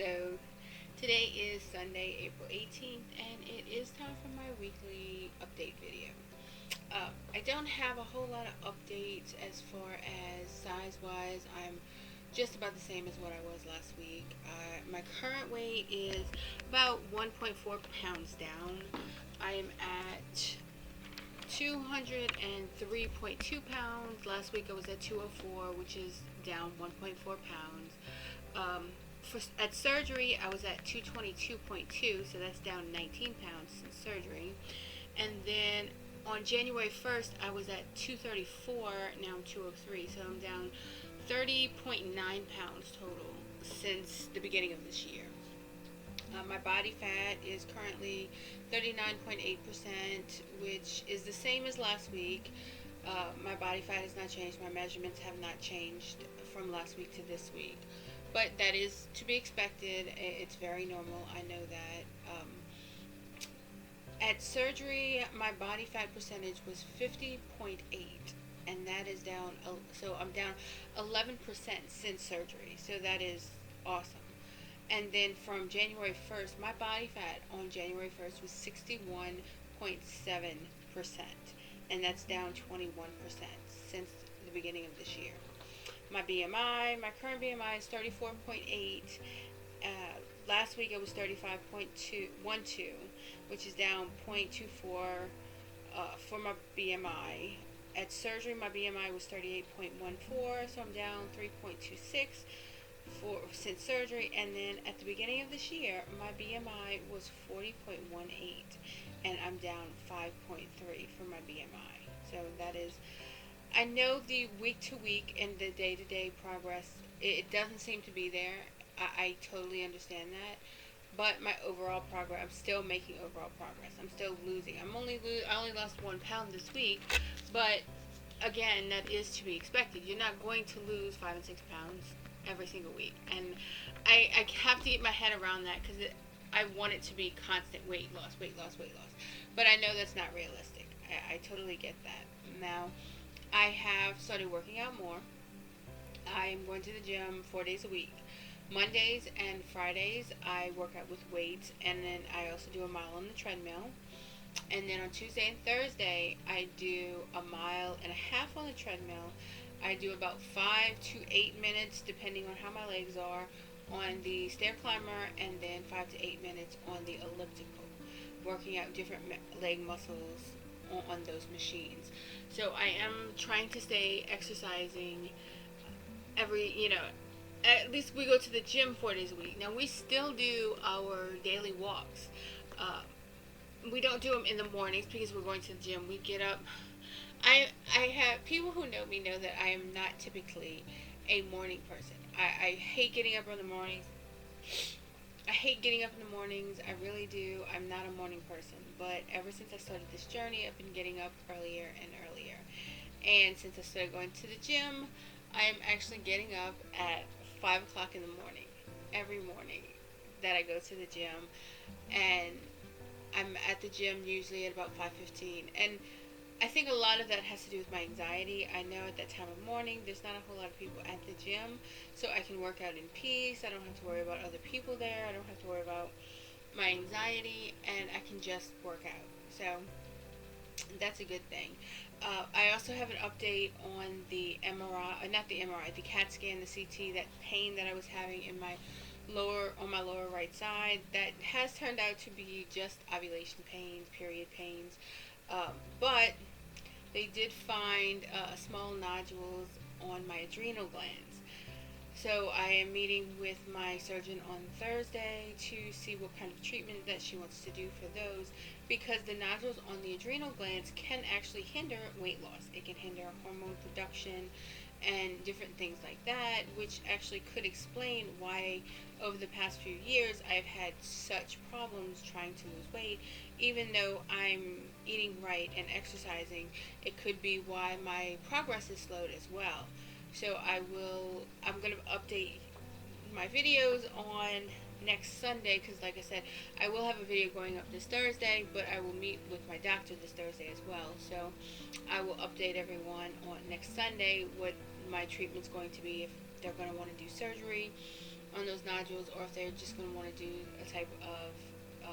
Hello. Today is Sunday, April 18th, and it is time for my weekly update video. I don't have a whole lot of updates as far as size-wise. I'm just about the same as what I was last week. My current weight is about 1.4 pounds down. I am at 203.2 pounds. Last week I was at 204, which is down 1.4 pounds. At surgery, I was at 222.2, so that's down 19 pounds since surgery. And then on January 1st, I was at 234, now I'm 203, so I'm down 30.9 pounds total since the beginning of this year. My body fat is currently 39.8%, which is the same as last week. My body fat has not changed. My measurements have not changed from last week to this week. But that is to be expected. It's very normal. I know that. At surgery, my body fat percentage was 50.8, and that is down. So I'm down 11% since surgery. So that is awesome. And then from January 1st, my body fat on January 1st was 61.7%, and that's down 21% since the beginning of this year. My BMI, my current BMI is 34.8. Last week it was 35.12, which is down 0.24 for my BMI. At surgery, my BMI was 38.14, so I'm down 3.26 since surgery. And then at the beginning of this year, my BMI was 40.18, and I'm down 5.3 for my BMI. So that is, I know the week to week and the day to day progress, it doesn't seem to be there. I totally understand that. But my overall progress, I'm still making overall progress. I'm still losing. I only lost 1 pound this week, but again, that is to be expected. You're not going to lose 5 and 6 pounds every single week, and I have to get my head around that because I want it to be constant weight loss, weight loss, weight loss. But I know that's not realistic. I totally get that. Now, I have started working out more. I'm going to the gym 4 days a week. Mondays and Fridays, I work out with weights, and then I also do a mile on the treadmill. And then on Tuesday and Thursday, I do a mile and a half on the treadmill. I do about 5 to 8 minutes, depending on how my legs are, on the stair climber, and then 5 to 8 minutes on the elliptical, working out different leg muscles on those machines. So I am trying to stay exercising at least we go to the gym 4 days a week. Now we still do our daily walks. We don't do them in the mornings because we're going to the gym. We get up. I have people who know me know that I am not typically a morning person. I hate getting up in the mornings. I hate getting up in the mornings. I really do. I'm not a morning person. But ever since I started this journey, I've been getting up earlier and earlier. And since I started going to the gym, I am actually getting up at 5 o'clock in the morning, every morning that I go to the gym. And I'm at the gym usually at about 5:15. And I think a lot of that has to do with my anxiety. I know at that time of morning, there's not a whole lot of people at the gym, so I can work out in peace. I don't have to worry about other people there. I don't have to worry about my anxiety, and I can just work out. So that's a good thing. I also have an update on the MRI, not the MRI, the CAT scan, the CT, that pain that I was having in my on my lower right side. That has turned out to be just ovulation pains, period pains. But they did find small nodules on my adrenal glands. So I am meeting with my surgeon on Thursday to see what kind of treatment that she wants to do for those, because the nodules on the adrenal glands can actually hinder weight loss. It can hinder hormone production and different things like that, which actually could explain why over the past few years I've had such problems trying to lose weight. Even though I'm eating right and exercising, it could be why my progress is slowed as well. So I'm going to update my videos on next Sunday, because like I said, I will have a video going up this Thursday, but I will meet with my doctor this Thursday as well. So I will update everyone on next Sunday what my treatment's going to be, if they're going to want to do surgery, on those nodules, or if they're just going to want to do a type of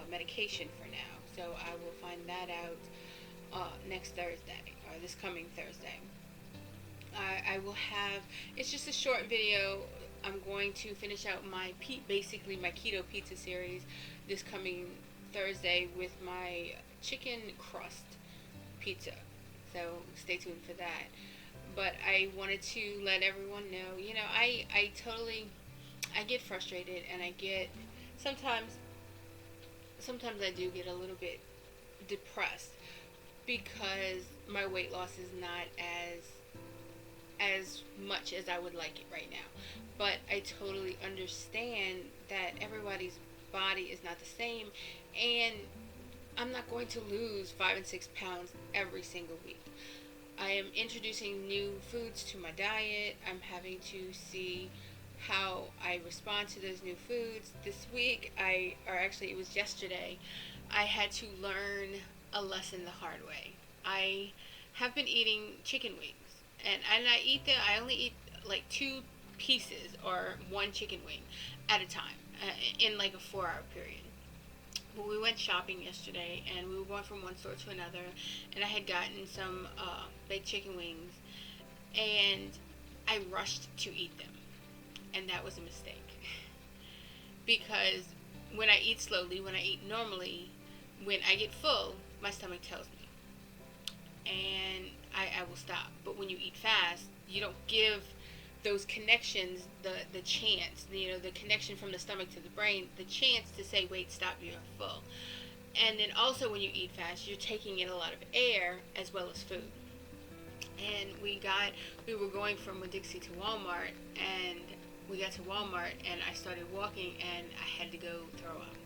medication for now. So I will find that out next Thursday, or this coming Thursday. I will have, it's just a short video. I'm going to finish out basically my keto pizza series this coming Thursday with my chicken crust pizza. So stay tuned for that. But I wanted to let everyone know, I get frustrated, and I get, sometimes I do get a little bit depressed because my weight loss is not as much as I would like it right now. But I totally understand that everybody's body is not the same, and I'm not going to lose 5 and 6 pounds every single week. I am introducing new foods to my diet. I'm having to see how I respond to those new foods. This week, it was yesterday, I had to learn a lesson the hard way. I have been eating chicken wings, and I only eat like 2 pieces or 1 chicken wing at a time in like a 4-hour period. But we went shopping yesterday, and we were going from one store to another, and I had gotten some baked chicken wings, and I rushed to eat them, and that was a mistake. Because when I eat slowly, when I eat normally, when I get full, my stomach tells me, and I will stop. But when you eat fast, you don't give those connections the chance, the connection from the stomach to the brain, the chance to say, wait, stop, you're full. And then also when you eat fast, you're taking in a lot of air as well as food. And we were going from Winn-Dixie to Walmart, and we got to Walmart, and I started walking, and I had to go throw up.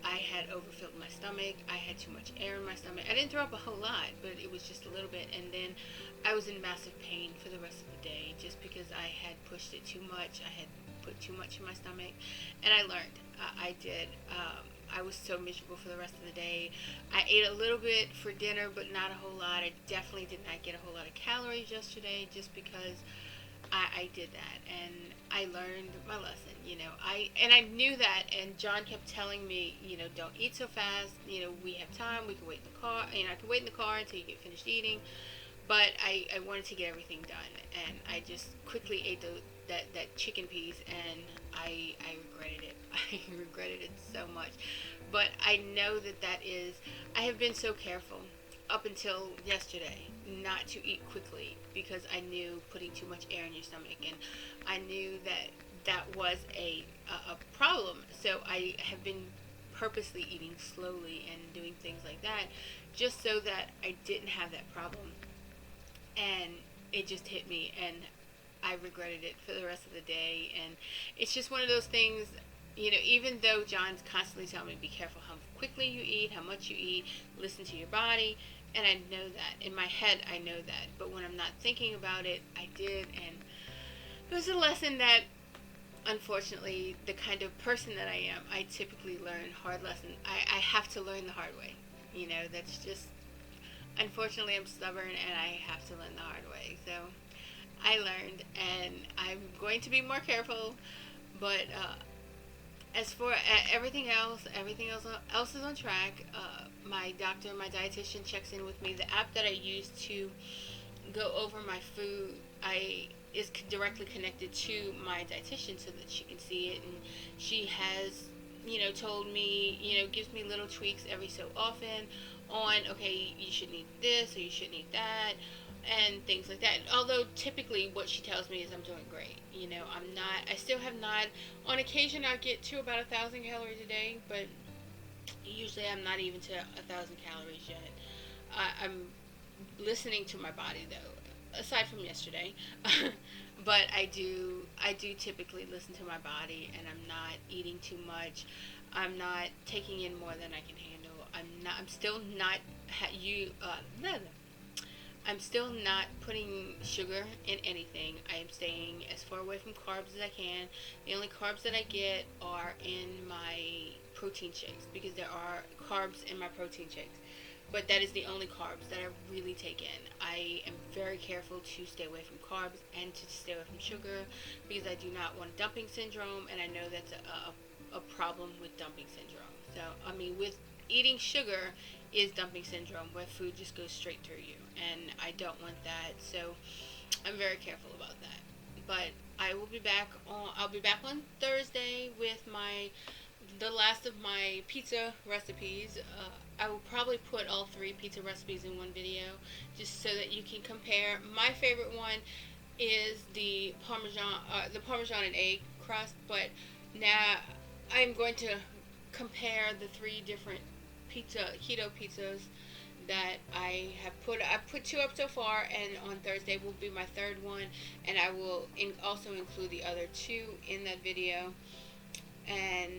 I had overfilled my stomach. I had too much air in my stomach. I didn't throw up a whole lot, but it was just a little bit. And then I was in massive pain for the rest of the day just because I had pushed it too much. I had put too much in my stomach. And I learned. I did. I was so miserable for the rest of the day. I ate a little bit for dinner, but not a whole lot. I definitely did not get a whole lot of calories yesterday just because I did that, and I learned my lesson. I knew that, and John kept telling me, don't eat so fast. We have time. We can wait in the car. I can wait in the car until you get finished eating. But I wanted to get everything done, and I just quickly ate that chicken piece, and I regretted it. I regretted it so much. But I know that is. I have been so careful up until yesterday not to eat quickly because I knew putting too much air in your stomach, and I knew that was a problem. So I have been purposely eating slowly and doing things like that just so that I didn't have that problem. And it just hit me, and I regretted it for the rest of the day. And it's just one of those things, even though John's constantly telling me, be careful how quickly you eat, how much you eat, listen to your body, and I know that. In my head, I know that. But when I'm not thinking about it, I did, and it was a lesson that, unfortunately, the kind of person that I am, I typically learn hard lessons. I have to learn the hard way. That's just, unfortunately, I'm stubborn, and I have to learn the hard way. So I learned, and I'm going to be more careful, but as for everything else is on track. My doctor, my dietitian checks in with me. The app that I use to go over my food, is directly connected to my dietitian so that she can see it, and she has, told me, gives me little tweaks every so often on, okay, you should eat this or you shouldn't eat that, and things like that. Although typically what she tells me is I'm doing great. I still have not, on occasion I get to about 1,000 calories a day, but usually I'm not even to 1,000 calories yet. I'm listening to my body though, aside from yesterday. But I do typically listen to my body, and I'm not eating too much. I'm not taking in more than I can handle. I'm still not I'm still not putting sugar in anything. I am staying as far away from carbs as I can. The only carbs that I get are in my protein shakes, because there are carbs in my protein shakes. but that is the only carbs that I really take in. I am very careful to stay away from carbs and to stay away from sugar because I do not want dumping syndrome, and I know that's a problem with dumping syndrome. So, I mean, with eating sugar is dumping syndrome where food just goes straight through you, and I don't want that. So, I'm very careful about that. But I'll be back on Thursday with the last of my pizza recipes. I will probably put all three pizza recipes in one video just so that you can compare. My favorite one is the Parmesan and egg crust, but now I'm going to compare the three different keto pizzas that I put two up so far, and on Thursday will be my third one, and I will also include the other two in that video, and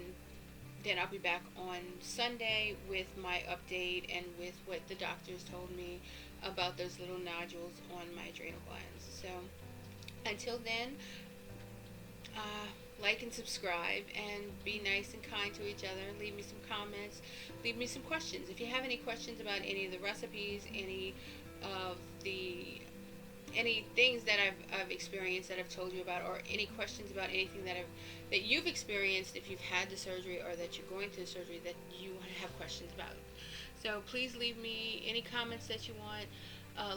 then I'll be back on Sunday with my update and with what the doctors told me about those little nodules on my adrenal glands. So until then, like and subscribe and be nice and kind to each other. Leave me some comments. Leave me some questions. If you have any questions about any of the recipes, of the any things that I've experienced that I've told you about, or any questions about anything that you've experienced if you've had the surgery or that you're going through the surgery that you have questions about. So please leave me any comments that you want.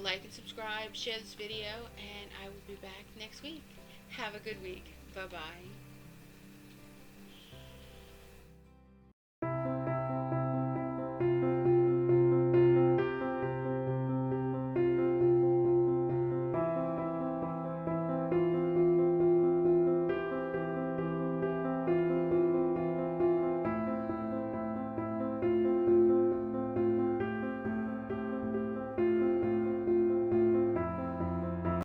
Like and subscribe, share this video, and I will be back next week. Have a good week. Bye-bye.